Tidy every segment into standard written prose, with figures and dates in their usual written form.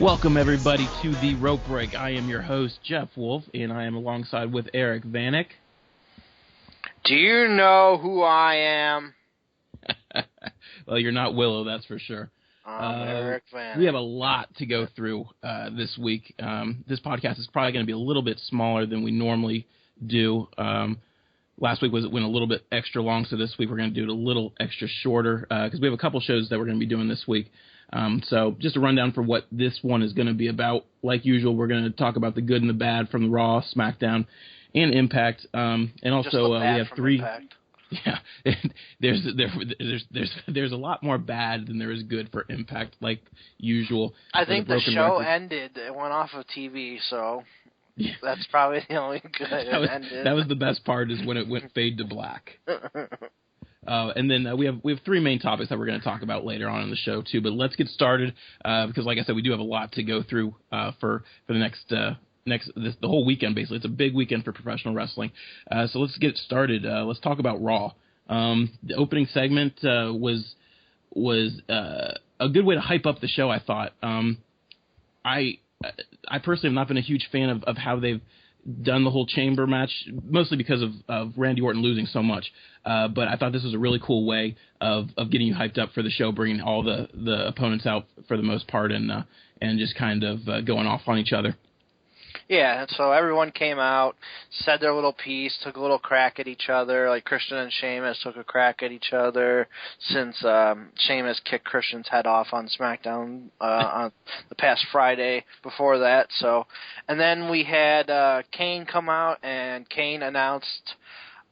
Welcome, everybody, to the Rope Break. I am your host, Jeff Wolf, and I am alongside with Eric Vanek. Do you know who I am? Well, you're not Willow, that's for sure. I'm Eric Vanek. We have a lot to go through this week. This podcast is probably going to be a little bit smaller than we normally do. Last week went a little bit extra long, so this week we're going to do it a little extra shorter because we have a couple shows that we're going to be doing this week. So just a rundown for what this one is going to be about. Like usual, we're going to talk about the good and the bad from Raw, SmackDown, and Impact. And also we have three. Impact. Yeah, there's a lot more bad than there is good for Impact, like usual. I think the show ended. It went off of TV, so that's probably the only good it ended. That was the best part, is when it went fade to black. And then we have three main topics that we're going to talk about later on in the show too. But let's get started because, like I said, we do have a lot to go through for the the whole weekend. Basically, it's a big weekend for professional wrestling. So let's get started. Let's talk about Raw. The opening segment was a good way to hype up the show, I thought. I personally have not been a huge fan of how they've done the whole chamber match, mostly because of Randy Orton losing so much. But I thought this was a really cool way of getting you hyped up for the show, bringing all the opponents out for the most part, and just kind of going off on each other. Yeah, so everyone came out, said their little piece, took a little crack at each other. Like Christian and Sheamus took a crack at each other since Sheamus kicked Christian's head off on SmackDown on the past Friday before that. So, and then we had Kane come out, and Kane announced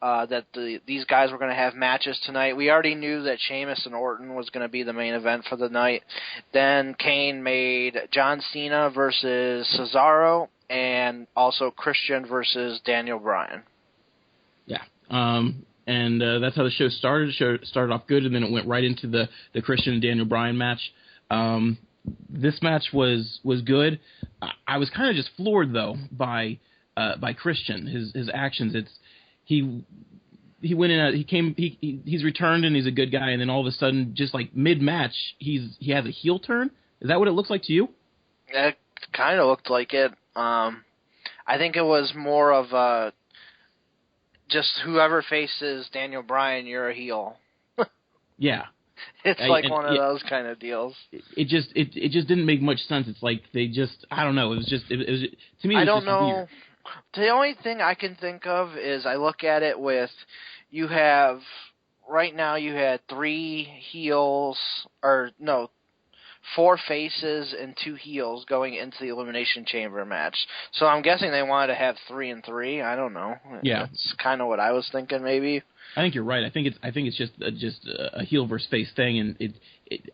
that these guys were going to have matches tonight. We already knew that Sheamus and Orton was going to be the main event for the night. Then Kane made John Cena versus Cesaro, and also Christian versus Daniel Bryan. Yeah. And that's how the show started. The show started off good, and then it went right into the Christian and Daniel Bryan match. This match was good. I was kind of just floored, though, by Christian, his actions. He went in, he's returned, and he's a good guy, and then all of a sudden, just like mid-match, he has a heel turn? Is that what it looks like to you? It kind of looked like it. I think it was more of just whoever faces Daniel Bryan, you're a heel. Yeah. It's one of those kind of deals. It just didn't make much sense. It's like they just, I don't know, it was to me, it was I don't just know. weird. The only thing I can think of is I look at it with, right now you had 4 faces and 2 heels going into the Elimination Chamber match. So I'm guessing they wanted to have 3 and 3. I don't know. Yeah, that's kind of what I was thinking. Maybe. I think you're right. I think it's just a heel versus face thing, and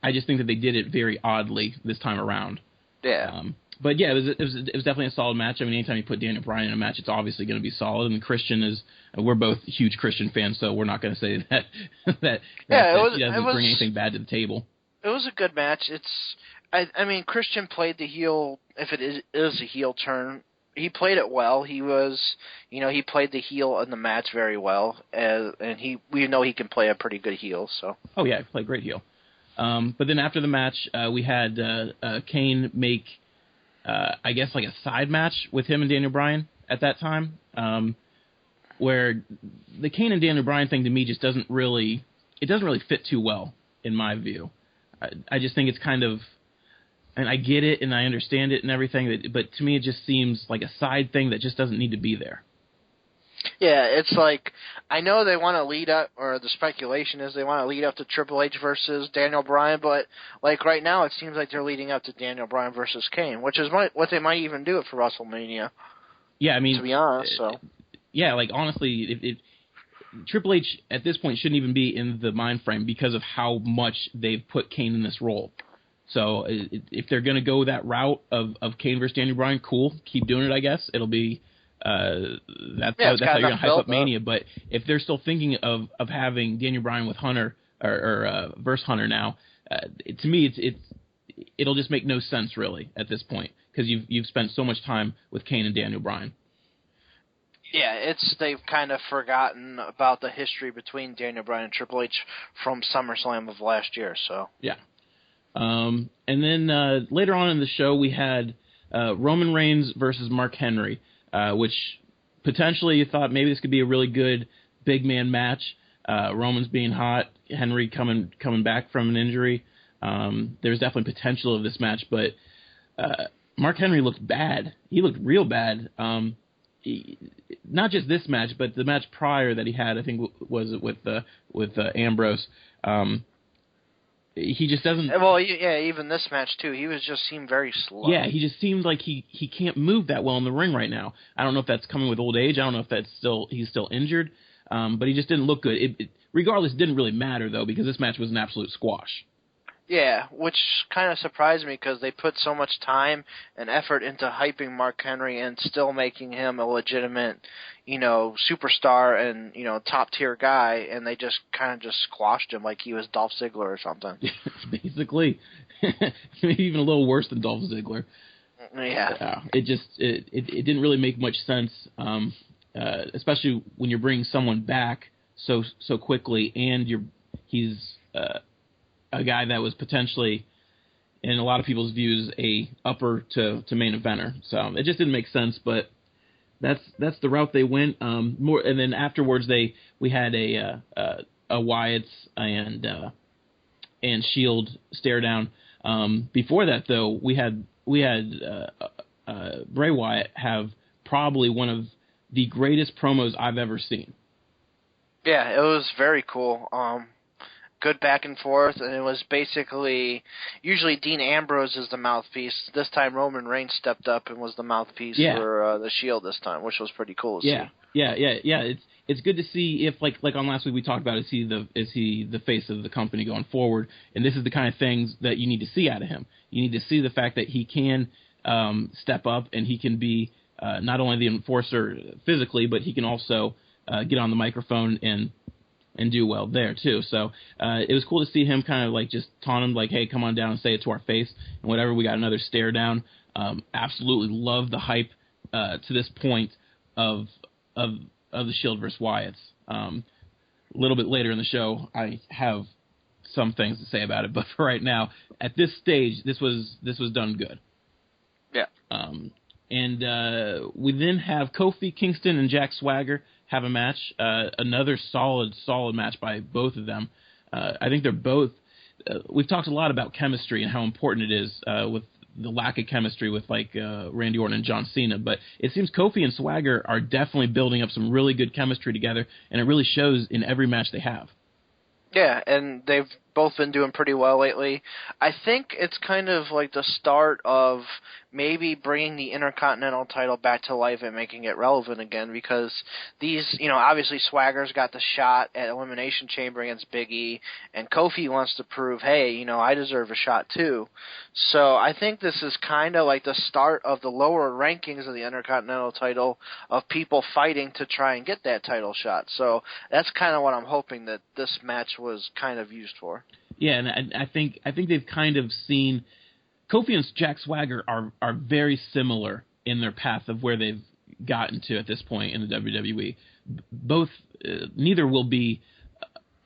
I just think that they did it very oddly this time around. Yeah. But yeah, it was definitely a solid match. I mean, anytime you put Daniel Bryan in a match, it's obviously going to be solid. And Christian we're both huge Christian fans, so we're not going to say that he doesn't bring anything bad to the table. It was a good match. I mean, Christian played the heel. If it is a heel turn, he played it well. He played the heel in the match very well, and we know he can play a pretty good heel. So. Oh yeah, he played great heel. But then after the match, we had Kane make, I guess, like a side match with him and Daniel Bryan at that time, where the Kane and Daniel Bryan thing to me just doesn't really fit too well in my view. I just think it's kind of, and I get it and I understand it and everything, but to me it just seems like a side thing that just doesn't need to be there. Yeah, it's like, I know they want to lead up, or the speculation is they want to lead up to Triple H versus Daniel Bryan, but like right now it seems like they're leading up to Daniel Bryan versus Kane, which is what they might even do it for WrestleMania. Yeah, I mean, to be honest, so. Yeah, like honestly, Triple H at this point shouldn't even be in the mind frame because of how much they've put Kane in this role. So if they're going to go that route of Kane versus Daniel Bryan, cool, keep doing it. I guess it'll be that's how you're going to hype up Mania. But if they're still thinking of having Daniel Bryan with Hunter or versus Hunter now, to me it'll just make no sense really at this point because you've spent so much time with Kane and Daniel Bryan. Yeah, they've kind of forgotten about the history between Daniel Bryan and Triple H from SummerSlam of last year. So yeah. And then later on in the show, we had Roman Reigns versus Mark Henry, which potentially you thought maybe this could be a really good big man match. Roman's being hot, Henry coming back from an injury. There's definitely potential of this match, but Mark Henry looked bad. He looked real bad. Not just this match, but the match prior that he had, I think, was with Ambrose. He just doesn't. Well, yeah, even this match too. He seemed very slow. Yeah, he just seemed like he can't move that well in the ring right now. I don't know if that's coming with old age. I don't know if he's still injured. But he just didn't look good. Regardless, it didn't really matter though, because this match was an absolute squash. Yeah, which kind of surprised me because they put so much time and effort into hyping Mark Henry and still making him a legitimate, superstar and, top tier guy, and they just kind of just squashed him like he was Dolph Ziggler or something. Basically. Maybe even a little worse than Dolph Ziggler. Yeah. It didn't really make much sense, especially when you're bringing someone back so quickly, and he's a guy that was potentially, in a lot of people's views, a upper to main eventer. So it just didn't make sense, but that's the route they went. And then afterwards we had a Wyatt's and Shield stare down. Before that though, we had Bray Wyatt have probably one of the greatest promos I've ever seen. Yeah, it was very cool. Good back and forth, and it was basically, usually Dean Ambrose is the mouthpiece. This time Roman Reigns stepped up and was the mouthpiece for the Shield this time, which was pretty cool to see. Yeah. It's good to see if, like on last week we talked about, is he the face of the company going forward, and this is the kind of things that you need to see out of him. You need to see the fact that he can step up, and he can be not only the enforcer physically, but he can also get on the microphone and do well there too. So it was cool to see him kind of like just taunt him, like, hey, come on down and say it to our face and whatever. We got another stare down. Absolutely love the hype to this point of the Shield versus Wyatts. A little bit later in the show, I have some things to say about it, but for right now, at this stage, this was done good. Yeah. And we then have Kofi Kingston and Jack Swagger have a match. Another solid match by both of them. I think they're both. We've talked a lot about chemistry and how important it is with the lack of chemistry with Randy Orton and John Cena, but it seems Kofi and Swagger are definitely building up some really good chemistry together, and it really shows in every match they have. Yeah, and they've both been doing pretty well lately. I think it's kind of like the start of maybe bringing the Intercontinental title back to life and making it relevant again, because these, obviously Swagger's got the shot at Elimination Chamber against Big E, and Kofi wants to prove, hey, I deserve a shot too. So I think this is kind of like the start of the lower rankings of the Intercontinental title of people fighting to try and get that title shot. So that's kind of what I'm hoping that this match was kind of used for. Yeah, and I think they've kind of seen Kofi and Jack Swagger are very similar in their path of where they've gotten to at this point in the WWE. Both, neither will be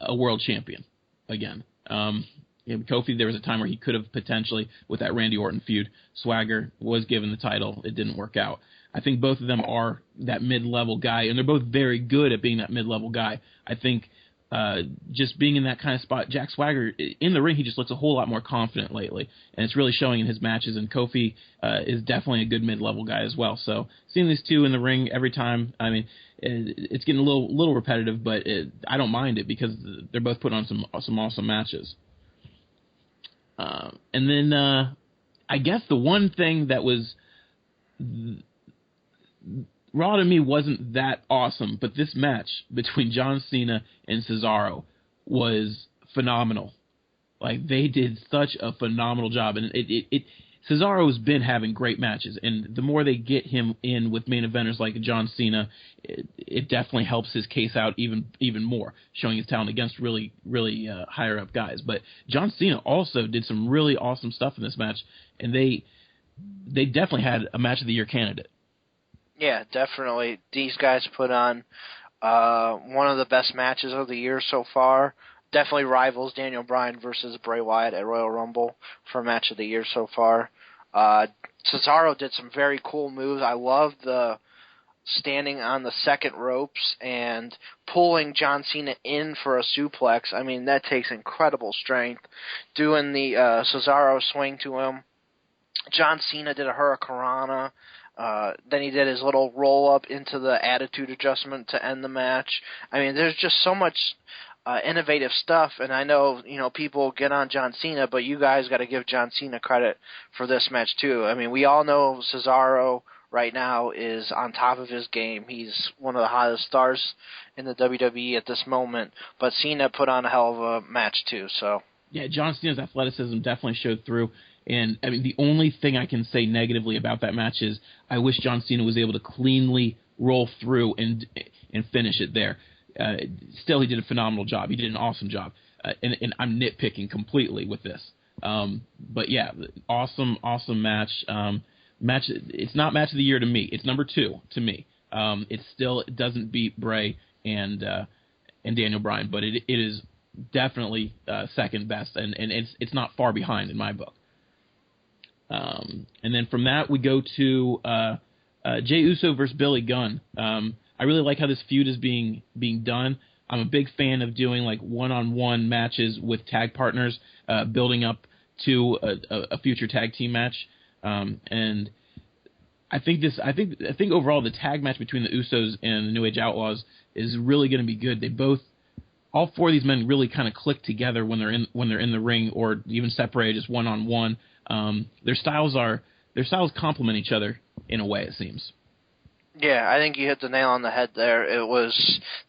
a world champion again. Kofi, there was a time where he could have potentially, with that Randy Orton feud. Swagger was given the title. It didn't work out. I think both of them are that mid-level guy, and they're both very good at being that mid-level guy. I think just being in that kind of spot, Jack Swagger, in the ring, he just looks a whole lot more confident lately, and it's really showing in his matches, and Kofi is definitely a good mid-level guy as well. So seeing these two in the ring every time, I mean, it's getting a little repetitive, but I don't mind it because they're both putting on some awesome matches. And then I guess the one thing that was Raw to me wasn't that awesome, but this match between John Cena and Cesaro was phenomenal. Like, they did such a phenomenal job, and Cesaro's been having great matches, and the more they get him in with main eventers like John Cena, it definitely helps his case out even more, showing his talent against really higher up guys. But John Cena also did some really awesome stuff in this match, and they definitely had a match of the year candidate. Yeah, definitely. These guys put on one of the best matches of the year so far. definitely rivals Daniel Bryan versus Bray Wyatt at Royal Rumble for match of the year so far. Cesaro did some very cool moves. I love the standing on the second ropes and pulling John Cena in for a suplex. I mean, that takes incredible strength. Doing the Cesaro swing to him. John Cena did a Hurricanrana. Then he did his little roll-up into the attitude adjustment to end the match. I mean, there's just so much innovative stuff, and I know, people get on John Cena, but you guys got to give John Cena credit for this match, too. I mean, we all know Cesaro right now is on top of his game. He's one of the hottest stars in the WWE at this moment, but Cena put on a hell of a match, too, so. Yeah, John Cena's athleticism definitely showed through. And, I mean, the only thing I can say negatively about that match is I wish John Cena was able to cleanly roll through and finish it there. Still, he did a phenomenal job. He did an awesome job. And I'm nitpicking completely with this. But, yeah, awesome match. It's not match of the year to me. It's number 2 to me. It doesn't beat Bray and Daniel Bryan, but it is definitely second best, and it's not far behind in my book. And then from that, we go to Jey Uso versus Billy Gunn. I really like how this feud is being done. I'm a big fan of doing like one-on-one matches with tag partners, building up to a future tag team match. And I think overall the tag match between the Usos and the New Age Outlaws is really going to be good. All 4 of these men really kind of click together when they're in the ring, or even separated just one-on-one. Their styles complement each other in a way, it seems. Yeah, I think you hit the nail on the head there.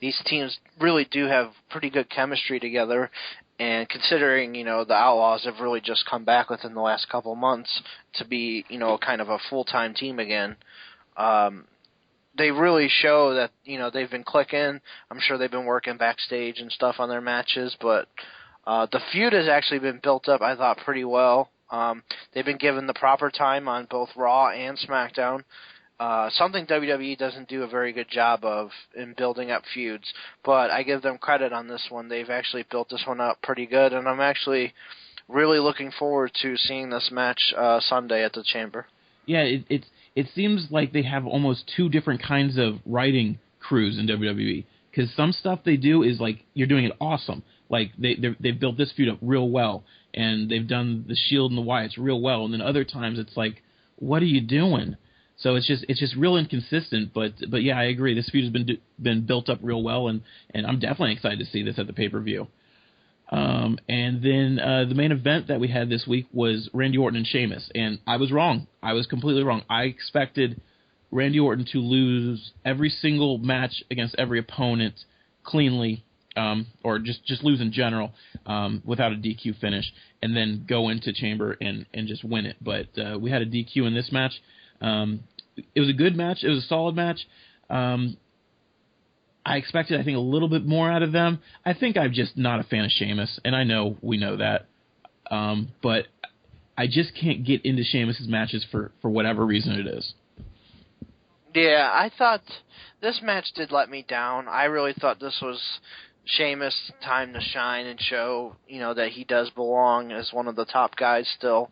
These teams really do have pretty good chemistry together, and considering, the Outlaws have really just come back within the last couple of months to be, kind of a full-time team again, they really show that, they've been clicking. I'm sure they've been working backstage and stuff on their matches, but the feud has actually been built up, I thought, pretty well. They've been given the proper time on both Raw and SmackDown, something WWE doesn't do a very good job of in building up feuds, but I give them credit on this one. They've actually built this one up pretty good, and I'm actually really looking forward to seeing this match Sunday at the Chamber. Yeah, it seems like they have almost 2 different kinds of writing crews in WWE, because some stuff they do is like, you're doing it awesome. Like, they've built this feud up real well, and they've done the Shield and the Wyatts real well, and then other times it's like, what are you doing? So it's just real inconsistent, but yeah, I agree. This feud has been built up real well, and I'm definitely excited to see this at the pay-per-view. And then the main event that we had this week was Randy Orton and Sheamus, and I was wrong. I was completely wrong. I expected Randy Orton to lose every single match against every opponent cleanly, or just lose in general, without a DQ finish, and then go into Chamber and just win it. But we had a DQ in this match. It was a good match. It was a solid match. I expected, I think, a little bit more out of them. I think I'm just not a fan of Sheamus, and I know we know that. But I just can't get into Sheamus's matches for whatever reason it is. Yeah, I thought this match did let me down. I really thought this was Sheamus' time to shine and show, that he does belong as one of the top guys still.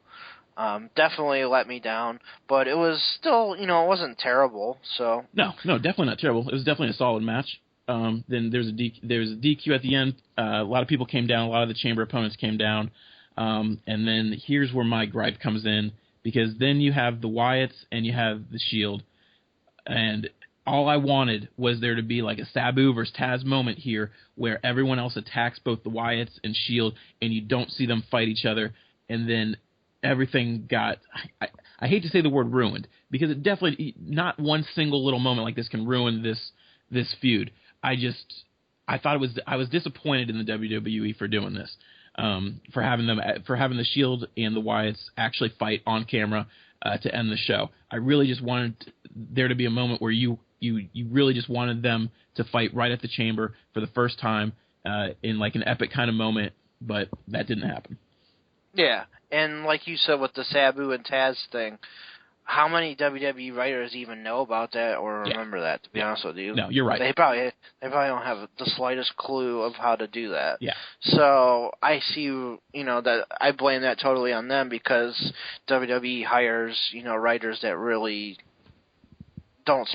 Definitely let me down, but it was still, it wasn't terrible. So no, definitely not terrible. It was definitely a solid match. Then there's a DQ at the end. A lot of people came down. A lot of the Chamber opponents came down. And then here's where my gripe comes in, because then you have the Wyatts and you have the Shield, and all I wanted was there to be like a Sabu versus Taz moment here, where everyone else attacks both the Wyatts and Shield, and you don't see them fight each other, and then everything got, I hate to say the word ruined, because it definitely, not one single little moment like this can ruin this feud. I thought I was disappointed in the WWE for doing this, for having the Shield and the Wyatts actually fight on camera to end the show. I really just wanted there to be a moment where you really just wanted them to fight right at the Chamber for the first time, in like an epic kind of moment, but that didn't happen. Yeah, and like you said with the Sabu and Taz thing, how many WWE writers even know about that or remember that, to be honest with you? No, you're right. They probably don't have the slightest clue of how to do that. Yeah. So I see, that I blame that totally on them because WWE hires, writers that really didn't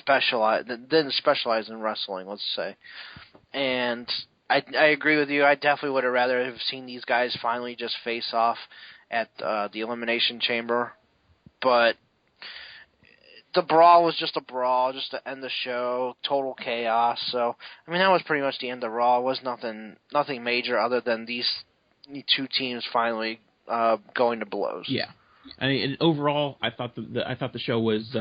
specialize in wrestling, let's say. And I agree with you. I definitely would have rather have seen these guys finally just face off at the Elimination Chamber. But the brawl was just a brawl, just to end the show, total chaos. So, I mean, that was pretty much the end of Raw. It was nothing major other than these two teams finally going to blows. Yeah, I mean, and overall, I thought the show was,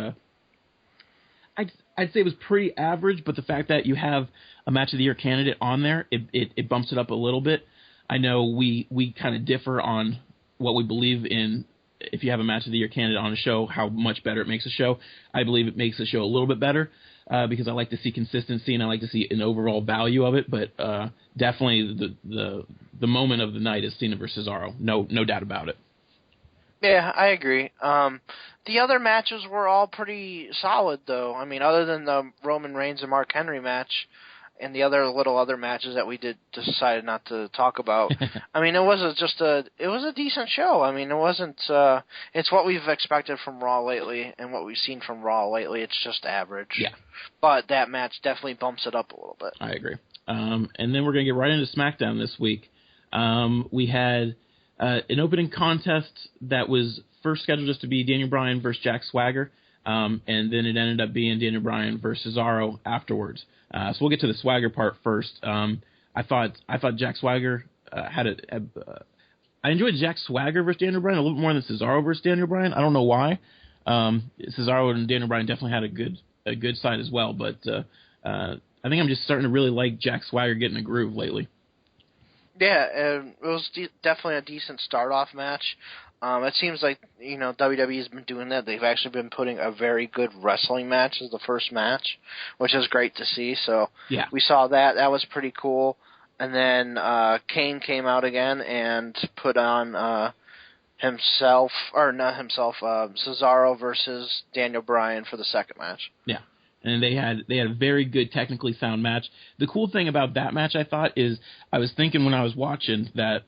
I'd say it was pretty average. But the fact that you have a Match of the Year candidate on there, it bumps it up a little bit. I know we kind of differ on what we believe in. If you have a Match of the Year candidate on a show, how much better it makes a show. I believe it makes the show a little bit better because I like to see consistency and I like to see an overall value of it. But definitely the moment of the night is Cena versus Cesaro. No doubt about it. Yeah, I agree. The other matches were all pretty solid, though. I mean, other than the Roman Reigns and Mark Henry match and the other matches that we decided not to talk about. I mean, it was a decent show. I mean, it wasn't. It's what we've expected from Raw lately, and what we've seen from Raw lately. It's just average. Yeah. But that match definitely bumps it up a little bit. I agree. And then we're gonna get right into SmackDown this week. We had an opening contest that was first scheduled just to be Daniel Bryan versus Jack Swagger. And then it ended up being Daniel Bryan versus Cesaro afterwards. So we'll get to the Swagger part first. I thought Jack Swagger I enjoyed Jack Swagger versus Daniel Bryan a little bit more than Cesaro versus Daniel Bryan. I don't know why. Cesaro and Daniel Bryan definitely had a good side as well, but I think I'm just starting to really like Jack Swagger getting a groove lately. Yeah, it was definitely a decent start-off match. It seems like, WWE's been doing that. They've actually been putting a very good wrestling match as the first match, which is great to see. So yeah. We saw that. That was pretty cool. And then Kane came out again and put on Cesaro versus Daniel Bryan for the second match. Yeah. And they had a very good, technically sound match. The cool thing about that match, I thought, is I was thinking when I was watching that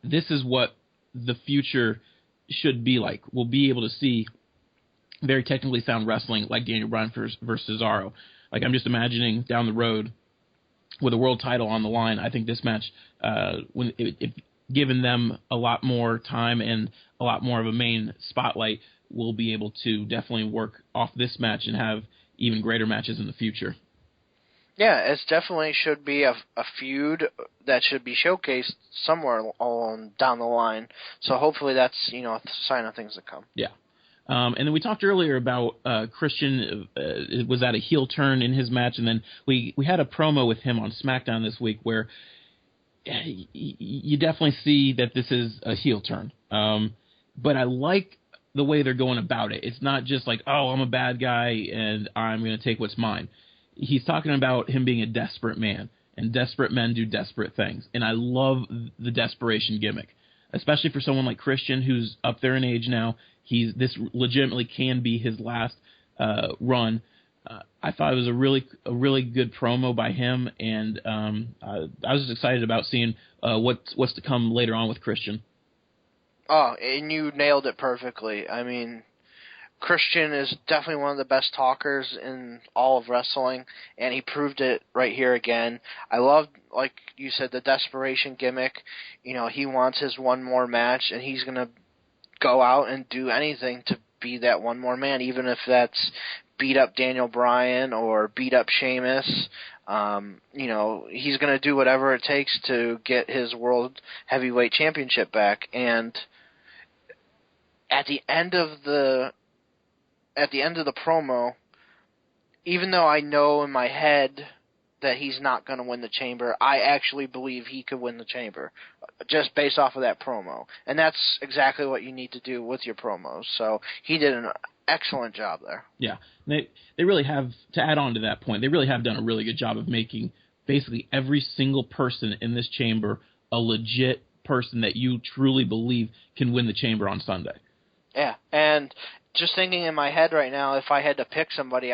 this is what the future should be like. We'll be able to see very technically sound wrestling like Daniel Bryan versus Cesaro. Like, I'm just imagining down the road with a world title on the line. I think this match, if given them a lot more time and a lot more of a main spotlight, we'll be able to definitely work off this match and have even greater matches in the future. Yeah, it definitely should be a feud that should be showcased somewhere along down the line. So hopefully that's a sign of things to come. Yeah. And then we talked earlier about Christian was at a heel turn in his match, and then we had a promo with him on SmackDown this week where you definitely see that this is a heel turn. But I like the way they're going about it. It's not just like, oh, I'm a bad guy and I'm going to take what's mine. He's talking about him being a desperate man, and desperate men do desperate things. And I love the desperation gimmick, especially for someone like Christian, who's up there in age now. This legitimately can be his last run. I thought it was a really good promo by him, and I was just excited about seeing what's to come later on with Christian. Oh, and you nailed it perfectly. I mean, Christian is definitely one of the best talkers in all of wrestling, and he proved it right here again. I love, like you said, the desperation gimmick. He wants his one more match, and he's going to go out and do anything to be that one more man, even if that's beat up Daniel Bryan or beat up Sheamus. He's going to do whatever it takes to get his World Heavyweight Championship back. And at the end of the promo, even though I know in my head that he's not going to win the Chamber, I actually believe he could win the Chamber, just based off of that promo. And that's exactly what you need to do with your promos. So he did an excellent job there. Yeah, they really have, to add on to that point, they really have done a really good job of making basically every single person in this Chamber a legit person that you truly believe can win the Chamber on Sunday. Yeah, and just thinking in my head right now, if I had to pick somebody,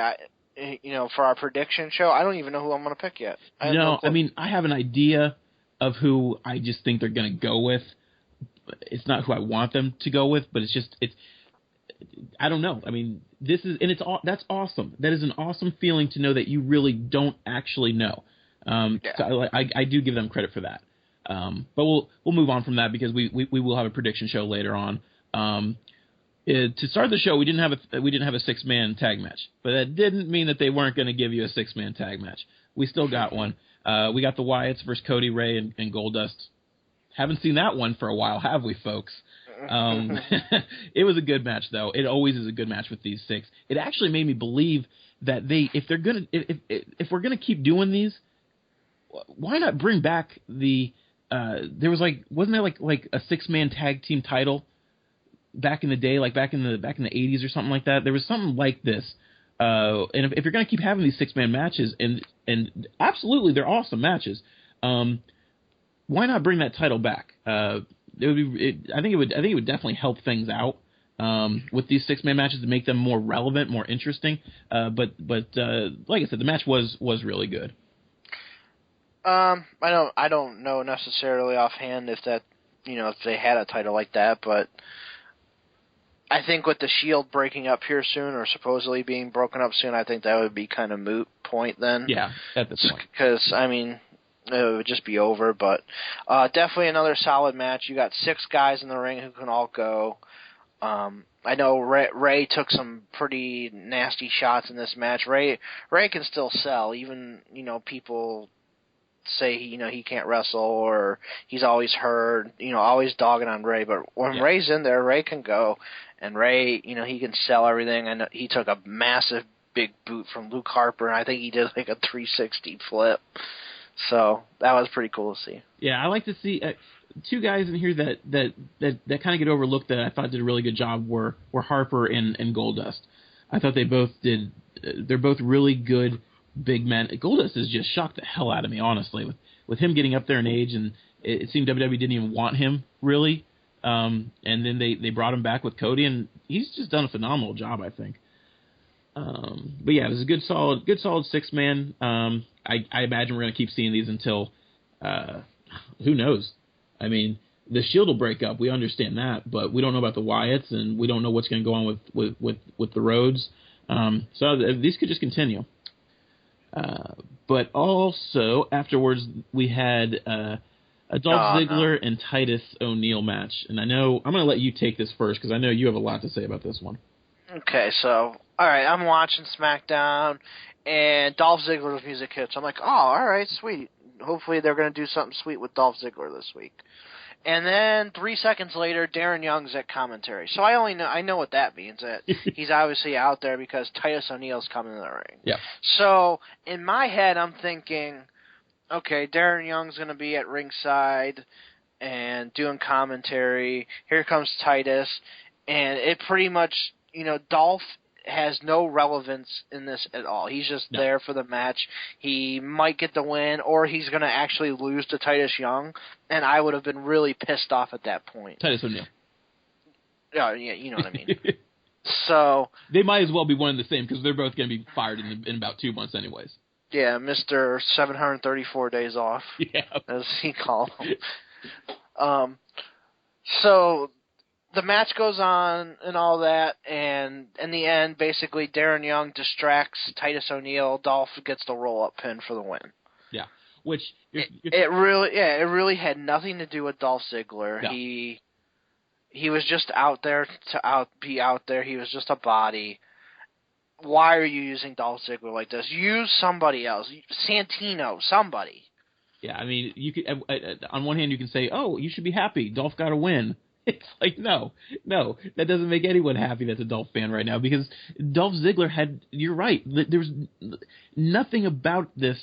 for our prediction show, I don't even know who I'm going to pick yet. I mean, I have an idea of who I just think they're going to go with. It's not who I want them to go with, but I don't know. I mean, that's awesome. That is an awesome feeling to know that you really don't actually know. So I do give them credit for that. But we'll move on from that because we will have a prediction show later on. To start the show, we didn't have a 6-man tag match, but that didn't mean that they weren't going to give you a 6-man tag match. We still got one. We got the Wyatts versus Cody, Ray, and Goldust. Haven't seen that one for a while, have we, folks? It was a good match, though. It always is a good match with these 6. It actually made me believe that if we're gonna keep doing these, why not bring back the there was wasn't there like a 6-man tag team title back in the day, like back in the 80s or something like that? There was something like this. And if you're gonna keep having these 6-man matches, and absolutely they're awesome matches, why not bring that title back? I think it would definitely help things out with these 6-man matches to make them more relevant, more interesting. But like I said, the match was really good. I don't know necessarily offhand if that if they had a title like that, but I think with the Shield breaking up here soon, or supposedly being broken up soon, I think that would be kind of moot point then. Yeah, at this point. Because I mean, it would just be over. But definitely another solid match. You got 6 guys in the ring who can all go. I know Ray took some pretty nasty shots in this match. Ray can still sell, even people say he can't wrestle or he's always hurt, always dogging on Ray. But when Ray's in there, Ray can go, and Ray, he can sell everything. I know he took a massive big boot from Luke Harper, and I think he did like a 360 flip. So that was pretty cool to see. Yeah, I like to see 2 guys in here that kind of get overlooked that I thought did a really good job were Harper and Goldust. I thought they both did. They're both really good big men. Goldust has just shocked the hell out of me, honestly, with him getting up there in age, and it seemed WWE didn't even want him really. And then they brought him back with Cody, and he's just done a phenomenal job, I think. But yeah, it was a good solid 6-man. I imagine we're going to keep seeing these until who knows. I mean, the Shield will break up. We understand that, but we don't know about the Wyatts, and we don't know what's going to go on with the Rhodes. So these could just continue. But also afterwards we had a Dolph Ziggler and Titus O'Neil match, and I know I'm going to let you take this first because I know you have a lot to say about this one. Okay, so all right, I'm watching SmackDown, and Dolph Ziggler's music hits. I'm like, oh, all right, sweet. Hopefully they're going to do something sweet with Dolph Ziggler this week. And then 3 seconds later, Darren Young's at commentary. So I know what that means. That he's obviously out there because Titus O'Neil's coming in the ring. Yeah. So in my head, I'm thinking, okay, Darren Young's going to be at ringside and doing commentary. Here comes Titus, and it pretty much, Dolph has no relevance in this at all. He's just there for the match. He might get the win, or he's going to actually lose to Titus Young, and I would have been really pissed off at that point. Titus O'Neil. Yeah, you know what I mean. So they might as well be one and the same because they're both going to be fired in about 2 months anyways. Yeah, Mr. 734 days off, as he called him. So the match goes on and all that, and in the end, basically, Darren Young distracts Titus O'Neil. Dolph gets the roll-up pin for the win. Yeah, which it really had nothing to do with Dolph Ziggler. No. He was just out there to be out there. He was just a body. Why are you using Dolph Ziggler like this? Use somebody else, Santino, somebody. Yeah, I mean, you could on one hand you can say, "Oh, you should be happy. Dolph got a win." It's like, no, that doesn't make anyone happy that's a Dolph fan right now because Dolph Ziggler you're right, there's nothing about this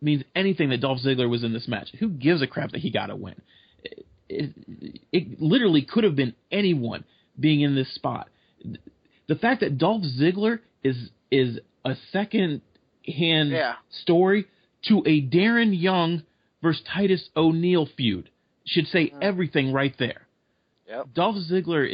means anything that Dolph Ziggler was in this match. Who gives a crap that he got a win? It literally could have been anyone being in this spot. The fact that Dolph Ziggler is a second-hand story to a Darren Young versus Titus O'Neil feud should say everything right there. Yep. Dolph Ziggler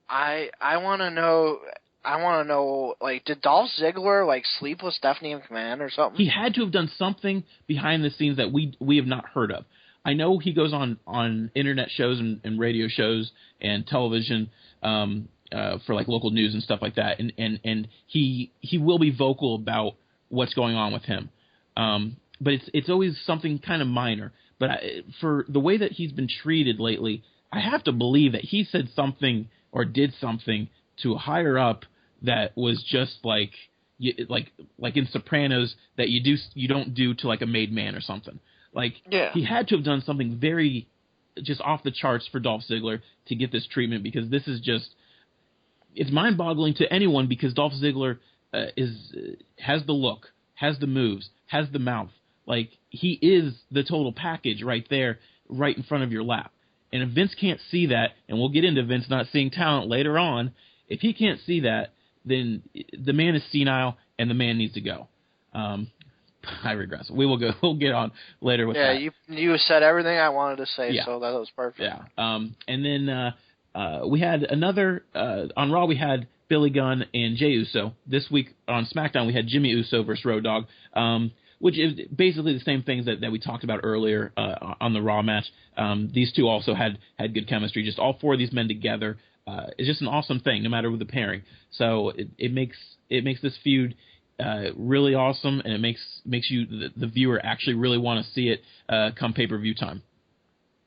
I want to know. Like, did Dolph Ziggler like sleep with Stephanie McMahon or something? He had to have done something behind the scenes that we have not heard of. I know he goes on internet shows and radio shows and television for like local news and stuff like that, and he will be vocal about what's going on with him. But it's always something kind of minor. But for the way that he's been treated lately, I have to believe that he said something or did something to a higher up that was just like in Sopranos that you don't do to like a made man or something. Like, yeah. He had to have done something very just off the charts for Dolph Ziggler to get this treatment, because this is just, it's mind-boggling to anyone, because Dolph Ziggler has the look, has the moves, has the mouth. Like, he is the total package right there, right in front of your lap. And if Vince can't see that, and we'll get into Vince not seeing talent later on, if he can't see that, then the man is senile and the man needs to go. I regress. We'll get on later with that. Yeah, you said everything I wanted to say, yeah. So that was perfect. Yeah. And then we had another on Raw. We had Billy Gunn and Jey Uso. This week on SmackDown we had Jimmy Uso versus Road Dogg, which is basically the same things that we talked about earlier on the Raw match. These two also had good chemistry. Just all four of these men together is just an awesome thing, no matter with the pairing. So it makes this feud really awesome, and it makes you the viewer actually really want to see it come pay-per-view time.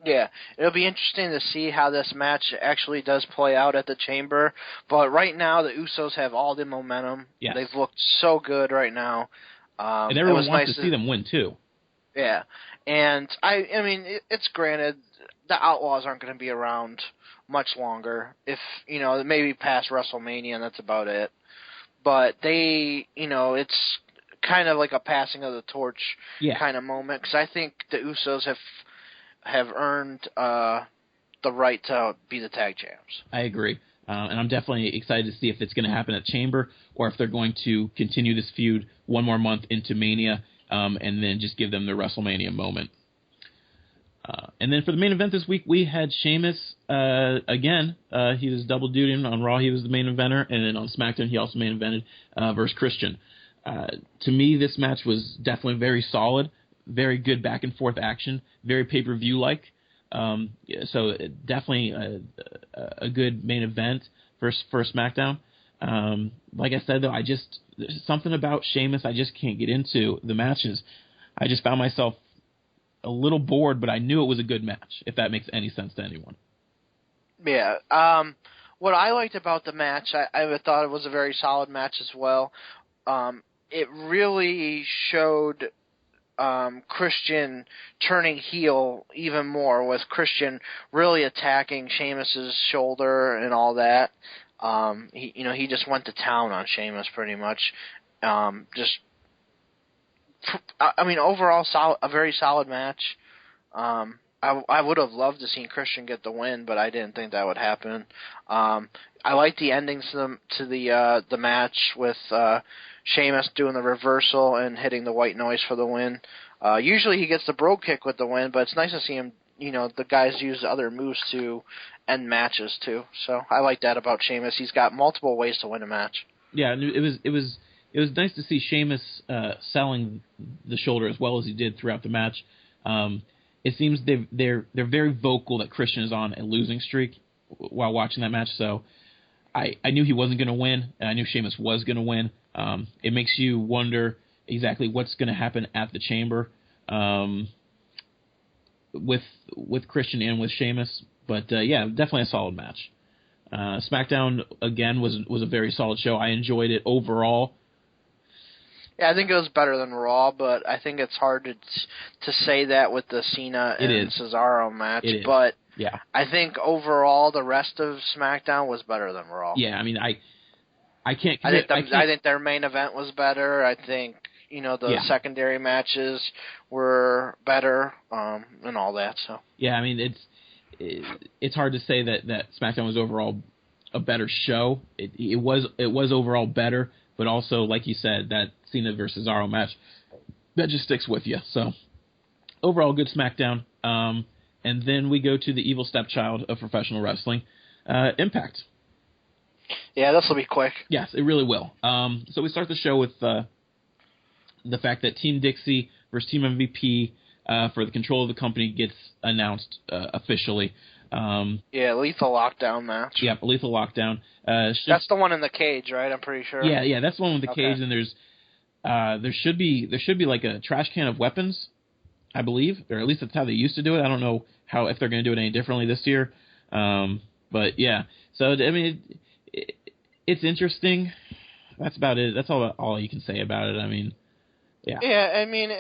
Yeah, it'll be interesting to see how this match actually does play out at the Chamber. But right now, the Usos have all the momentum. Yes. They've looked so good right now. And everyone wants to see them win too. Yeah, and I mean, it's granted the Outlaws aren't going to be around much longer. If maybe past WrestleMania, and that's about it. But they, it's kind of like a passing of the torch kind of moment, because I think the Usos have earned the right to be the tag champs. I agree. And I'm definitely excited to see if it's going to happen at Chamber, or if they're going to continue this feud one more month into Mania, and then just give them the WrestleMania moment. And then for the main event this week, we had Sheamus again. He was double dutying on Raw. He was the main eventer, and then on SmackDown he also main evented versus Christian. To me, this match was definitely very solid, very good back and forth action, very pay-per-view like. So definitely a good main event for SmackDown. Like I said, though, there's something about Sheamus I just can't get into the matches. I just found myself a little bored, but I knew it was a good match, if that makes any sense to anyone. Yeah. What I liked about the match, I thought it was a very solid match as well. It really showed Christian turning heel even more, with Christian really attacking Sheamus's shoulder and all that. He just went to town on Sheamus pretty much. Overall, a very solid match. I would have loved to see Christian get the win, but I didn't think that would happen. I liked the endings to the match with Sheamus doing the reversal and hitting the white noise for the win. Usually he gets the brogue kick with the win, but it's nice to see him. The guys use other moves to end matches too. So I like that about Sheamus. He's got multiple ways to win a match. Yeah, it was nice to see Sheamus selling the shoulder as well as he did throughout the match. It seems they're very vocal that Christian is on a losing streak while watching that match. So I knew he wasn't going to win, and I knew Sheamus was going to win. It makes you wonder exactly what's going to happen at the Chamber with Christian and with Sheamus. But yeah, definitely a solid match. SmackDown again was a very solid show. I enjoyed it overall. Yeah, I think it was better than Raw, but I think it's hard to say that with the Cena and Cesaro match. But yeah, I think overall the rest of SmackDown was better than Raw. Yeah, I mean, I can't. I think their main event was better. I think the secondary matches were better and all that. So yeah, I mean it's hard to say that SmackDown was overall a better show. It was overall better, but also like you said, that Cena versus Cesaro match that just sticks with you. So overall, good SmackDown. And then we go to the evil stepchild of professional wrestling, Impact. Yeah, this will be quick. Yes, it really will. So we start the show with the fact that Team Dixie versus Team MVP for the control of the company gets announced officially. Lethal Lockdown match. Yeah, Lethal Lockdown. That's the one in the cage, right? I'm pretty sure. Yeah, that's the one with the cage, and there should be like a trash can of weapons, I believe, or at least that's how they used to do it. I don't know if they're going to do it any differently this year. But yeah, so I mean, it's interesting. That's about it. That's all you can say about it. I mean, yeah. Yeah, I mean,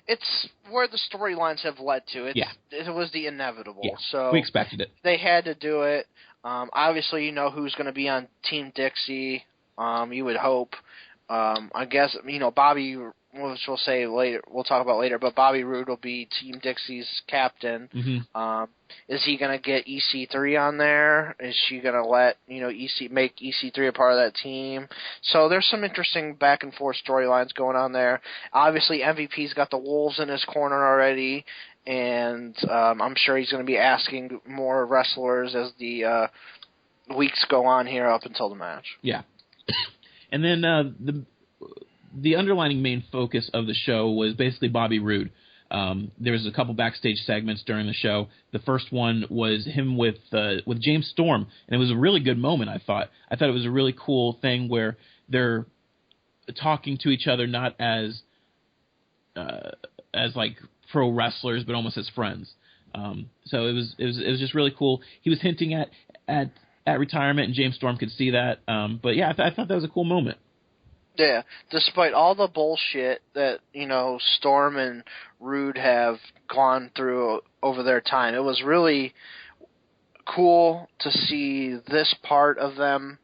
it's where the storylines have led to. It was the inevitable. Yeah, so we expected it. They had to do it. Obviously, you know who's going to be on Team Dixie. You would hope. I guess, Bobby, which we'll say later, we'll talk about later, but Bobby Roode will be Team Dixie's captain. Mm-hmm. Is he going to get EC3 on there? Is she going to let, make EC3 a part of that team? So there's some interesting back and forth storylines going on there. Obviously, MVP's got the Wolves in his corner already, and I'm sure he's going to be asking more wrestlers as the weeks go on here up until the match. Yeah. And then the underlining main focus of the show was basically Bobby Roode. There was a couple backstage segments during the show. The first one was him with James Storm, and it was a really good moment, I thought. I thought it was a really cool thing where they're talking to each other not as like pro wrestlers, but almost as friends. So it was just really cool. He was hinting at retirement, and James Storm could see that. But yeah, I thought that was a cool moment. Yeah, despite all the bullshit that, Storm and Roode have gone through over their time, it was really cool to see this part of them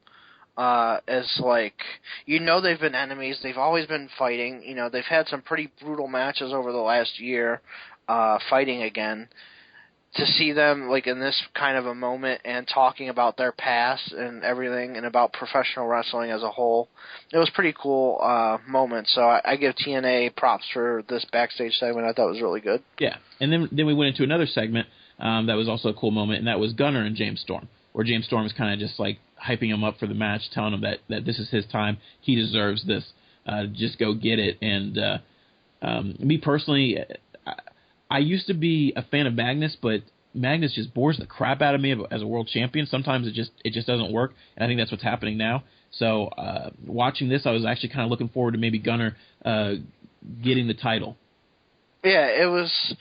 as, like, they've been enemies. They've always been fighting. They've had some pretty brutal matches over the last year fighting again. To see them, like, in this kind of a moment and talking about their past and everything and about professional wrestling as a whole, it was pretty cool moment. So I give TNA props for this backstage segment. I thought it was really good. Yeah, and then we went into another segment that was also a cool moment, and that was Gunner and James Storm, where James Storm is kind of just, like, hyping him up for the match, telling him that this is his time, he deserves this, just go get it. And me personally, I used to be a fan of Magnus, but Magnus just bores the crap out of me as a world champion. Sometimes it just doesn't work, and I think that's what's happening now. So watching this, I was actually kind of looking forward to maybe Gunner getting the title. Yeah, it was.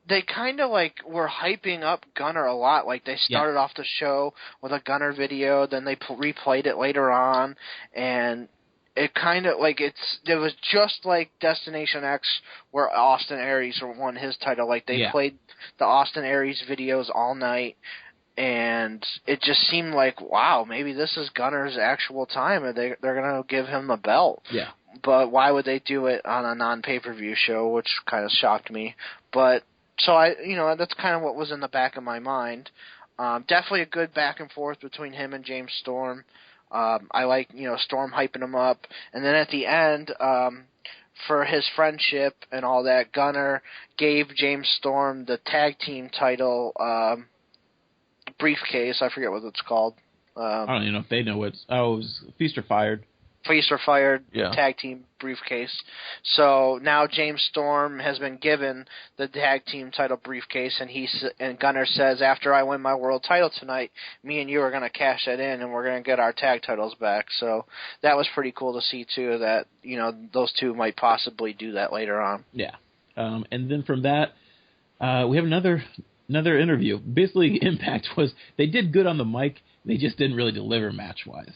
They kind of like were hyping up Gunner a lot. Like they started off the show with a Gunner video, then they replayed it later on, and it kind of like it was just like Destination X where Austin Aries won his title. Like they played the Austin Aries videos all night, and it just seemed like, wow, maybe this is Gunner's actual time, and they're gonna give him the belt. Yeah. But why would they do it on a non-pay-per-view show, which kind of shocked me. But so that's kind of what was in the back of my mind. Definitely a good back and forth between him and James Storm. I like, Storm hyping him up. And then at the end, for his friendship and all that, Gunner gave James Storm the tag team title briefcase. I forget what it's called. I don't even know if they know it was Feast or Fired. Feast or Fired tag team briefcase. So now James Storm has been given the tag team title briefcase, and Gunner says, after I win my world title tonight, me and you are going to cash that in, and we're going to get our tag titles back. So that was pretty cool to see too. That those two might possibly do that later on. Yeah, and then from that, we have another interview. Basically, Impact was they did good on the mic, they just didn't really deliver match wise.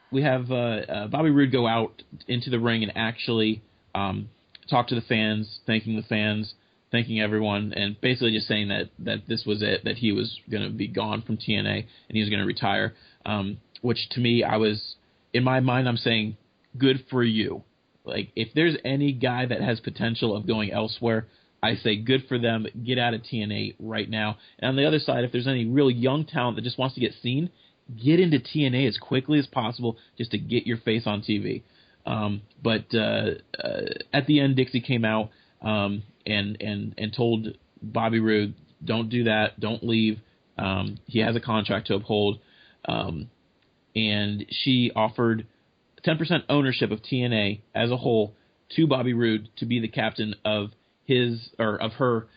We have Bobby Roode go out into the ring and actually talk to the fans, thanking everyone, and basically just saying that this was it, that he was going to be gone from TNA and he was going to retire, which to me, in my mind, I'm saying, good for you. Like, if there's any guy that has potential of going elsewhere, I say good for them, get out of TNA right now. And on the other side, if there's any real young talent that just wants to get seen, get into TNA as quickly as possible just to get your face on TV. But at the end, Dixie came out and told Bobby Roode, don't do that, don't leave. He has a contract to uphold. and she offered 10% ownership of TNA as a whole to Bobby Roode to be the captain of her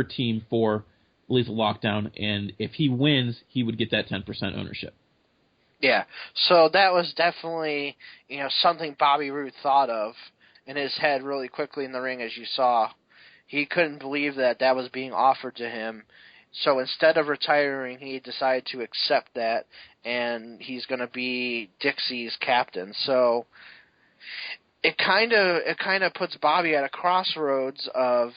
team for Lethal Lockdown, and if he wins, he would get that 10% ownership. Yeah, so that was definitely, something Bobby Roode thought of in his head really quickly in the ring, as you saw. He couldn't believe that was being offered to him. So instead of retiring, he decided to accept that, and he's going to be Dixie's captain. So it kind of puts Bobby at a crossroads of,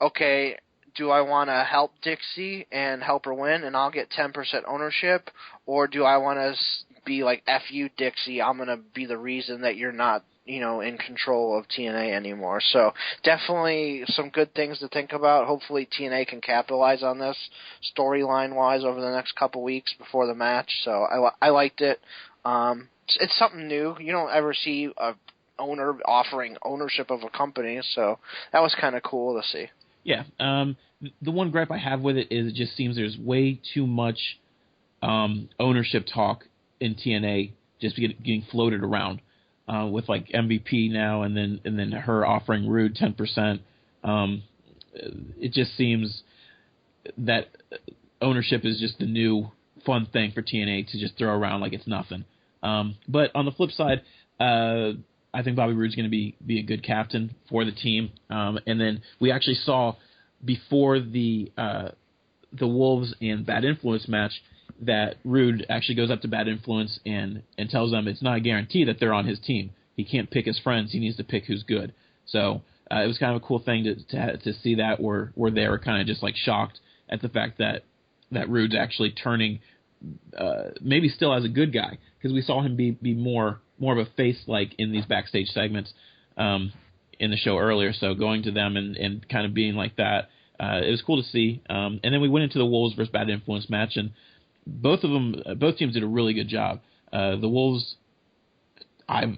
okay, do I want to help Dixie and help her win, and I'll get 10% ownership, or do I want to be like, F you, Dixie, I'm going to be the reason that you're not, in control of TNA anymore. So definitely some good things to think about. Hopefully TNA can capitalize on this storyline-wise over the next couple weeks before the match. So I liked it. It's something new. You don't ever see a owner offering ownership of a company, so that was kind of cool to see. Yeah. The one gripe I have with it is it just seems there's way too much ownership talk in TNA just getting floated around with like MVP now and then her offering Roode 10%. It just seems that ownership is just the new fun thing for TNA to just throw around like it's nothing. But on the flip side, I think Bobby Roode's going to be a good captain for the team. And then we actually saw before the Wolves and Bad Influence match that Roode actually goes up to Bad Influence and tells them it's not a guarantee that they're on his team. He can't pick his friends. He needs to pick who's good. So it was kind of a cool thing to see that where they were kind of just like shocked at the fact that Roode's actually turning maybe still as a good guy, because we saw him be more of a face like in these backstage segments in the show earlier. So going to them and kind of being like that, it was cool to see. And then we went into the Wolves versus Bad Influence match, and both teams did a really good job. The Wolves, I've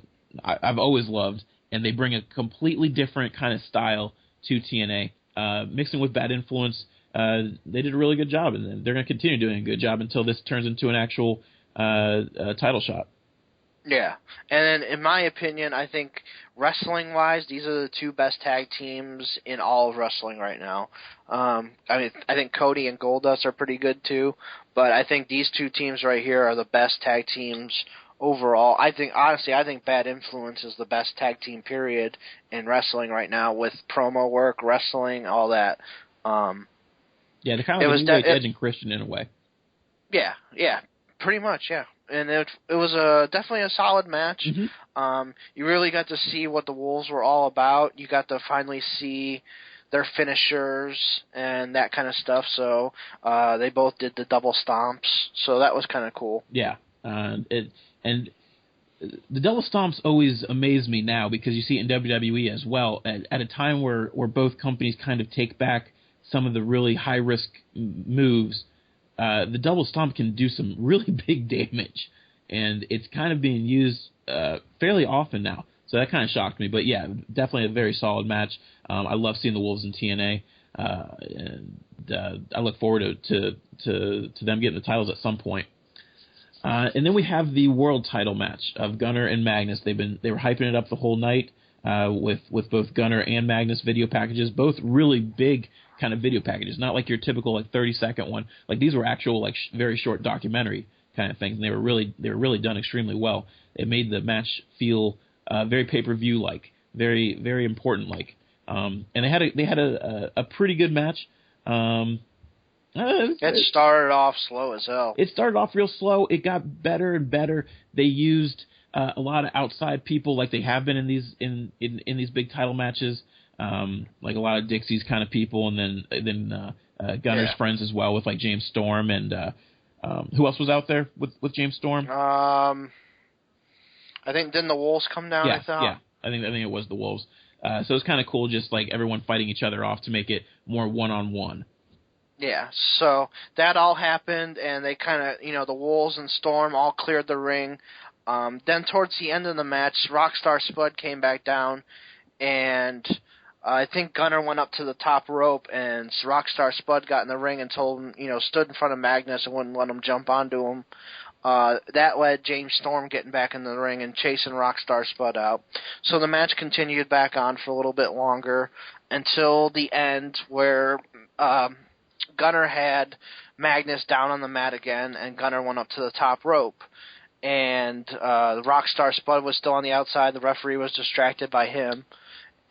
always loved, and they bring a completely different kind of style to TNA. Mixing with Bad Influence, they did a really good job, and they're going to continue doing a good job until this turns into an actual title shot. Yeah, and in my opinion, I think wrestling-wise, these are the two best tag teams in all of wrestling right now. I think Cody and Goldust are pretty good too, but I think these two teams right here are the best tag teams overall. I think Bad Influence is the best tag team period in wrestling right now, with promo work, wrestling, all that. Yeah, they're kind of like Edge and Christian in a way. Yeah, pretty much, yeah. And it was definitely a solid match. Mm-hmm. You really got to see what the Wolves were all about. You got to finally see their finishers and that kind of stuff. So they both did the double stomps. So that was kind of cool. Yeah, and the double stomps always amaze me now, because you see it in WWE as well. At a time where both companies kind of take back some of the really high risk moves. The double stomp can do some really big damage, and it's kind of being used fairly often now. So that kind of shocked me. But yeah, definitely a very solid match. I love seeing the Wolves in TNA, and I look forward to them getting the titles at some point. And then we have the world title match of Gunner and Magnus. They were hyping it up the whole night with both Gunner and Magnus video packages, both really big kind of video packages, not like your typical like 30-second one. Like these were actual like very short documentary kind of things, and they were really done extremely well. It made the match feel very pay-per-view like, very very important like. And they had a pretty good match. It started off slow as hell. It started off real slow. It got better and better. They used a lot of outside people, like they have been in these big title matches. Like a lot of Dixie's kind of people, and then Gunner's friends as well, with like James Storm and who else was out there with James Storm? I think didn't the Wolves come down? Yeah, I think it was the Wolves. So it's kind of cool, just like everyone fighting each other off to make it more one-on-one. Yeah, so that all happened, and they kind of, the Wolves and Storm all cleared the ring. Then towards the end of the match, Rockstar Spud came back down, and I think Gunner went up to the top rope, and Rockstar Spud got in the ring and told him, stood in front of Magnus and wouldn't let him jump onto him. That led James Storm getting back in the ring, and Chase and Rockstar spud out. So the match continued back on for a little bit longer until the end, where Gunner had Magnus down on the mat again, and Gunner went up to the top rope. And the Rockstar Spud was still on the outside. The referee was distracted by him.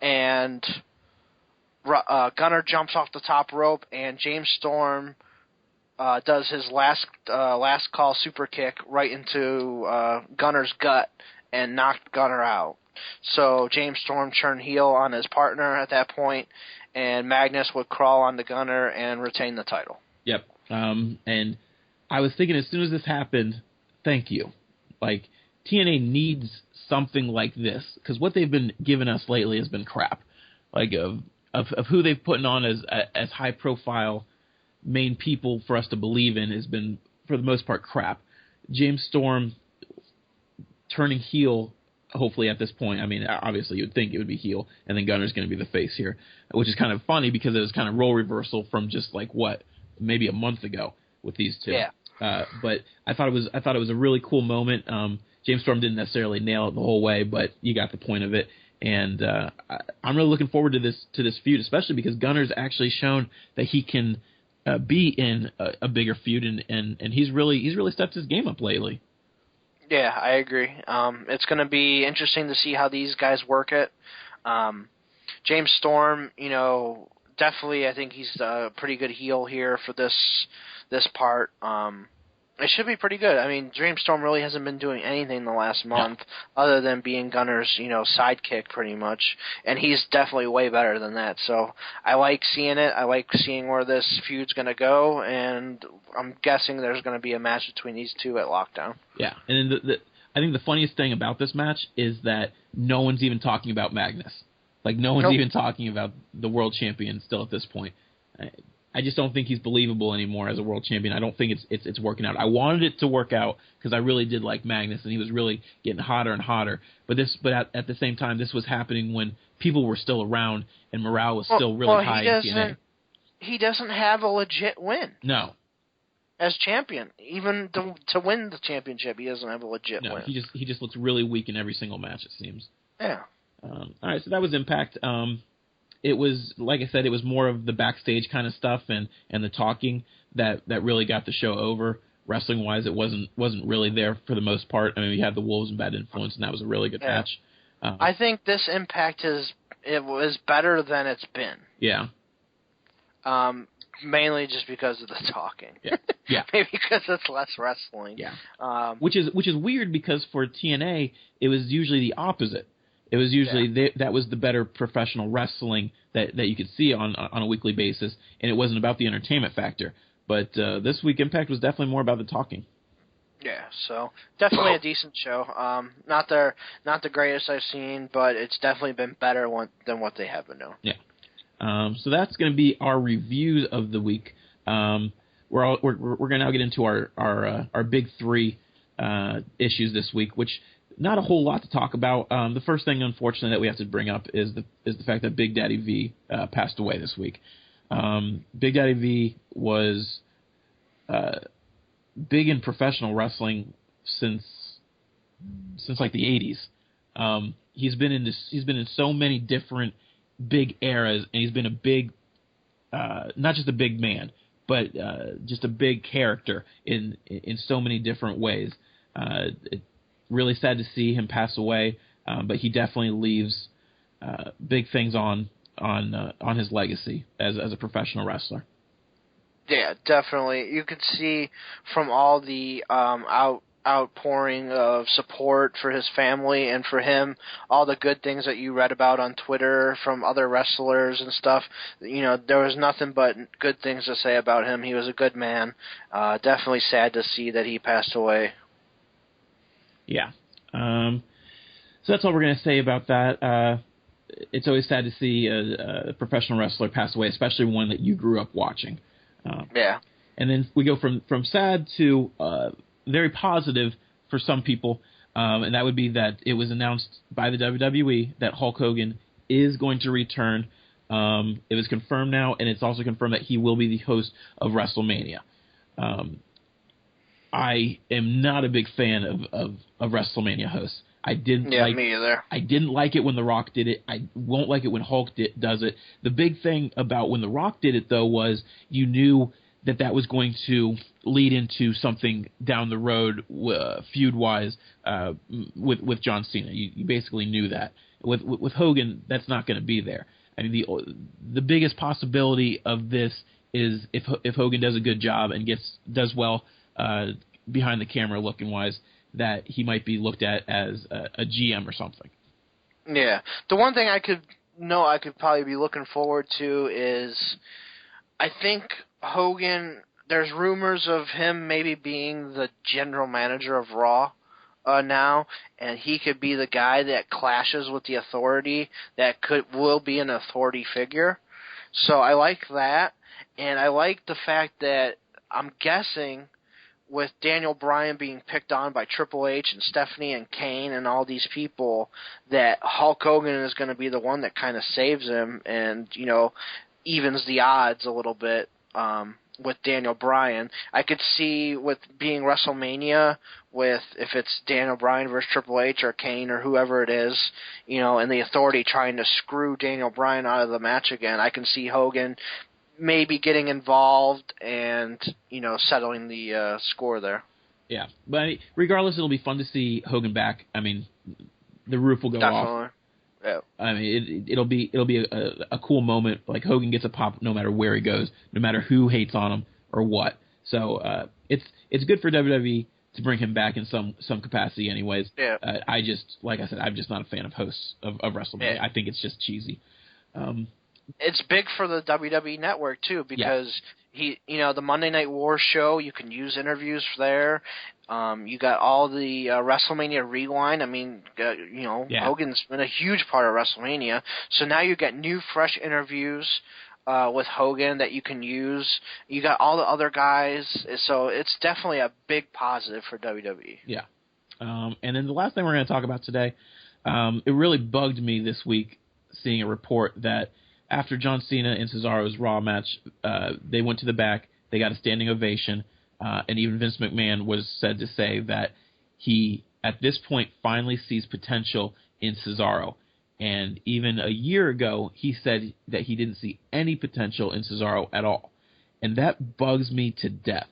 And Gunner jumps off the top rope, and James Storm does his last call super kick right into Gunner's gut and knocked Gunner out. So James Storm turned heel on his partner at that point, and Magnus would crawl onto Gunner and retain the title. Yep. And I was thinking, as soon as this happened, thank you. Like, TNA needs something like this, because what they've been giving us lately has been crap. Like, of who they've put on as high profile main people for us to believe in has been, for the most part, crap. James Storm turning heel, hopefully at this point. I mean, obviously you'd think it would be heel, and then Gunner's going to be the face here, which is kind of funny because it was kind of role reversal from just like maybe a month ago with these two. Yeah. But I thought it was a really cool moment. James Storm didn't necessarily nail it the whole way, but you got the point of it. And I'm really looking forward to this feud, especially because Gunner's actually shown that he can be in a bigger feud, and he's really stepped his game up lately. Yeah, I agree. It's going to be interesting to see how these guys work it. James Storm, definitely I think he's a pretty good heel here for this part. It should be pretty good. I mean, James Storm really hasn't been doing anything the last month other than being Gunner's, sidekick pretty much, and he's definitely way better than that. So I like seeing it. I like seeing where this feud's going to go, and I'm guessing there's going to be a match between these two at Lockdown. Yeah, and then I think the funniest thing about this match is that no one's even talking about Magnus. Like, no one's even talking about the world champion still at this point. I just don't think he's believable anymore as a world champion. I don't think it's working out. I wanted it to work out because I really did like Magnus, and he was really getting hotter and hotter. But at the same time, this was happening when people were still around and morale was still really high in TNA. He doesn't have a legit win. No. As champion, even to win the championship, he doesn't have a legit win. He just looks really weak in every single match, it seems. Yeah. All right, so that was Impact. It was, like I said, it was more of the backstage kind of stuff and the talking that really got the show over. Wrestling-wise, it wasn't really there for the most part. I mean, we had the Wolves and Bad Influence, and that was a really good match. I think this Impact was better than it's been. Yeah. Mainly just because of the talking. Yeah. Maybe because it's less wrestling. Yeah. Which is weird because for TNA, it was usually the opposite. It was usually that was the better professional wrestling that you could see on a weekly basis, and it wasn't about the entertainment factor. But this week, Impact was definitely more about the talking. Yeah, so definitely a decent show. Not the greatest I've seen, but it's definitely been better than what they have been doing. Yeah. So that's going to be our reviews of the week. We're going to now get into our big three issues this week, which. Not a whole lot to talk about. The first thing, unfortunately, that we have to bring up is the fact that Big Daddy V passed away this week. Big Daddy V was big in professional wrestling since like the 80s. He's been in so many different big eras, and he's been a big, not just a big man, but just a big character in so many different ways. Really sad to see him pass away, but he definitely leaves big things on his legacy as a professional wrestler. Yeah, definitely. You could see from all the outpouring of support for his family and for him, all the good things that you read about on Twitter from other wrestlers and stuff. There was nothing but good things to say about him. He was a good man. Definitely sad to see that he passed away. Yeah. So that's all we're going to say about that. It's always sad to see a professional wrestler pass away, especially one that you grew up watching. Yeah. And then we go from sad to very positive for some people, and that would be that it was announced by the WWE that Hulk Hogan is going to return. It was confirmed now, and it's also confirmed that he will be the host of Wrestlemania. I am not a big fan of WrestleMania hosts. Me either. I didn't like it when The Rock did it. I won't like it when Hulk does it. The big thing about when The Rock did it, though, was you knew that was going to lead into something down the road, feud-wise, with John Cena. You basically knew that. With Hogan, that's not going to be there. I mean, the biggest possibility of this is if Hogan does a good job and does well behind the camera looking-wise, that he might be looked at as a GM or something. Yeah. The one thing I could probably be looking forward to is, I think Hogan, there's rumors of him maybe being the general manager of Raw now, and he could be the guy that clashes with the authority, that will be an authority figure. So I like that, and I like the fact that I'm guessing with Daniel Bryan being picked on by Triple H and Stephanie and Kane and all these people, that Hulk Hogan is going to be the one that kind of saves him and, evens the odds a little bit with Daniel Bryan. I could see with being WrestleMania, if it's Daniel Bryan versus Triple H or Kane or whoever it is, and the authority trying to screw Daniel Bryan out of the match again, I can see Hogan maybe getting involved and, settling the score there. Yeah, but regardless, it'll be fun to see Hogan back. I mean, the roof will go off. Yeah. I mean, it'll be a cool moment. Like, Hogan gets a pop no matter where he goes, no matter who hates on him or what. So it's good for WWE to bring him back in some capacity, anyways. Yeah. Like I said, I'm just not a fan of hosts of WrestleMania. Yeah. I think it's just cheesy. It's big for the WWE Network too, because the Monday Night War show, you can use interviews there. You got all the WrestleMania Rewind. I mean, Hogan's been a huge part of WrestleMania, so now you get new, fresh interviews with Hogan that you can use. You got all the other guys, so it's definitely a big positive for WWE. Yeah. And then the last thing we're going to talk about today, it really bugged me this week seeing a report that after John Cena and Cesaro's Raw match, they went to the back, they got a standing ovation, and even Vince McMahon was said to say that he, at this point, finally sees potential in Cesaro. And even a year ago, he said that he didn't see any potential in Cesaro at all. And that bugs me to death.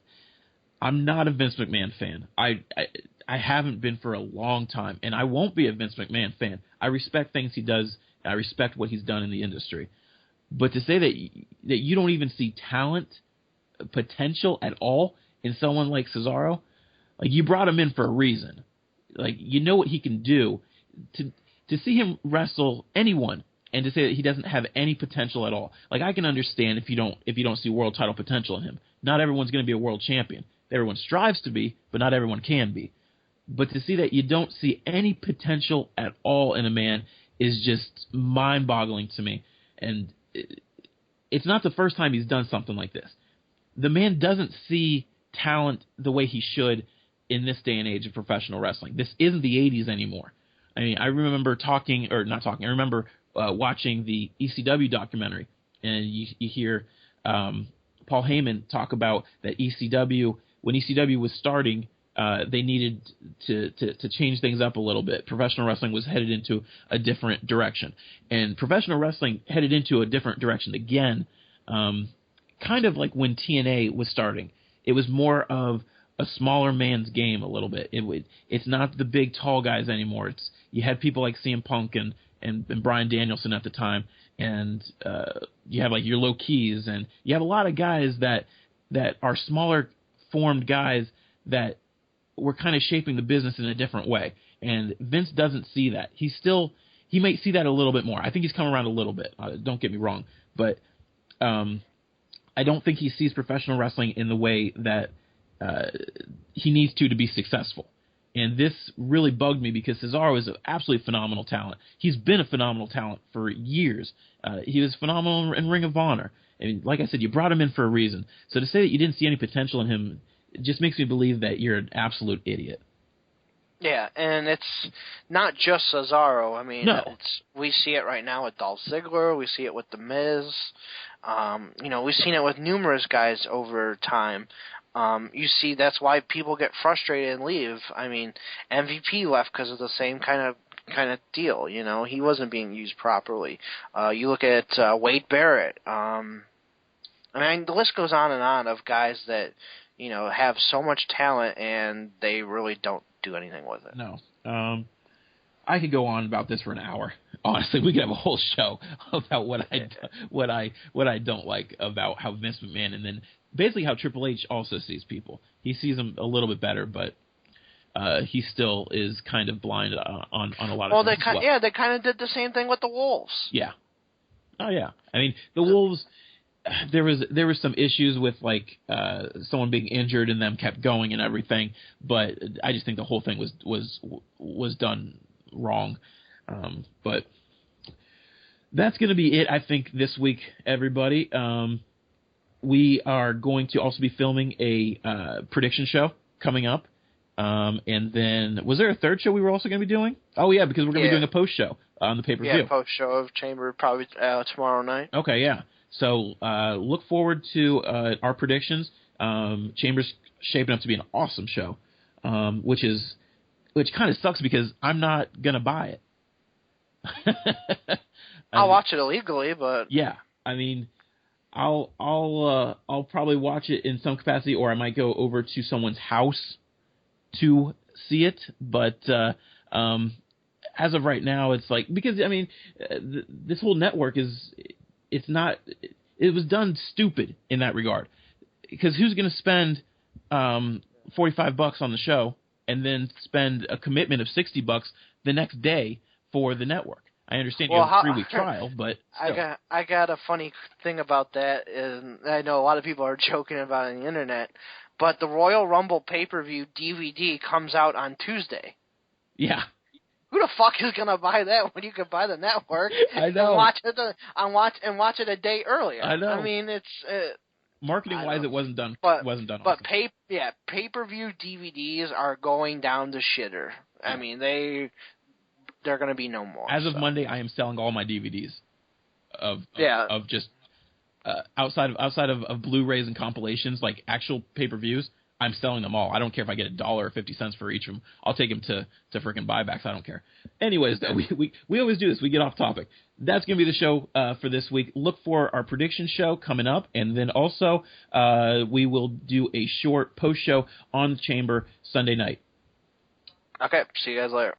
I'm not a Vince McMahon fan. I haven't been for a long time, and I won't be a Vince McMahon fan. I respect things he does, and I respect what he's done in the industry. But to say that you don't even see talent, potential at all in someone like Cesaro, like, you brought him in for a reason. Like, you know what he can do. To see him wrestle anyone and to say that he doesn't have any potential at all. Like, I can understand if you don't see world title potential in him. Not everyone's going to be a world champion. Everyone strives to be, but not everyone can be. But to see that you don't see any potential at all in a man is just mind-boggling to me. And it's not the first time he's done something like this. The man doesn't see talent the way he should in this day and age of professional wrestling. This isn't the 80s anymore. I mean, I remember watching the ECW documentary, and you hear Paul Heyman talk about that ECW, when ECW was starting, they needed to change things up a little bit. Professional wrestling was headed into a different direction. And professional wrestling headed into a different direction again, kind of like when TNA was starting. It was more of a smaller man's game a little bit. It's not the big, tall guys anymore. You had people like CM Punk and Bryan Danielson at the time, and you have like your Low Keys, and you have a lot of guys that are smaller formed guys that were kind of shaping the business in a different way. And Vince doesn't see that. He might see that a little bit more. I think he's come around a little bit. Don't get me wrong, but I don't think he sees professional wrestling in the way that he needs to be successful. And this really bugged me because Cesaro is an absolutely phenomenal talent. He's been a phenomenal talent for years. He was phenomenal in Ring of Honor. I mean, like I said, you brought him in for a reason. So to say that you didn't see any potential in him, it just makes me believe that you're an absolute idiot. Yeah, and it's not just Cesaro. I mean, no. We see it right now with Dolph Ziggler. We see it with The Miz. We've seen it with numerous guys over time. You see, that's why people get frustrated and leave. I mean, MVP left because of the same kind of deal. You know, he wasn't being used properly. You look at Wade Barrett. I mean, the list goes on of guys that, you know, have so much talent and they really don't do anything with it. No. I could go on about this for an hour. Honestly, we could have a whole show about what I don't like about how Vince McMahon, and then basically how Triple H also sees people. He sees them a little bit better, but he still is kind of blind on a lot of things. Yeah, they kind of did the same thing with the Wolves. Yeah. Oh yeah. I mean, the Wolves. There was some issues with like someone being injured and them kept going and everything, but I just think the whole thing was done wrong. But that's going to be it, I think, this week, everybody. We are going to also be filming a prediction show coming up. And then, was there a third show we were also going to be doing? Oh, yeah, because we're going to be doing a post show on the pay-per-view. Yeah, post show of Chamber probably tomorrow night. Okay, yeah. So look forward to our predictions. Chamber's shaping up to be an awesome show, which kind of sucks because I'm not gonna buy it. I'll watch it illegally, but yeah, I mean, I'll probably watch it in some capacity, or I might go over to someone's house to see it. But as of right now, it's like, because I mean, this whole network it was done stupid in that regard, because who's going to spend $45 on the show and then spend a commitment of $60 the next day for the network? I understand you have a 3-week trial, but still. I got a funny thing about that, and I know a lot of people are joking about it on the internet, but the Royal Rumble pay-per-view DVD comes out on Tuesday. Yeah. Who the fuck is gonna buy that when you can buy the network? I know. And watch it a day earlier. I know. I mean, it's marketing wise, it wasn't done. But awesome. pay-per-view DVDs are going down the shitter. I mean, they're gonna be no more. As of Monday, I am selling all my DVDs of just outside of Blu-rays and compilations, like actual pay-per-views. I'm selling them all. I don't care if I get $1 or 50 cents for each of them. I'll take them to freaking buybacks. I don't care. Anyways, we always do this. We get off topic. That's going to be the show for this week. Look for our prediction show coming up, and then also we will do a short post show on the Chamber Sunday night. Okay. See you guys later.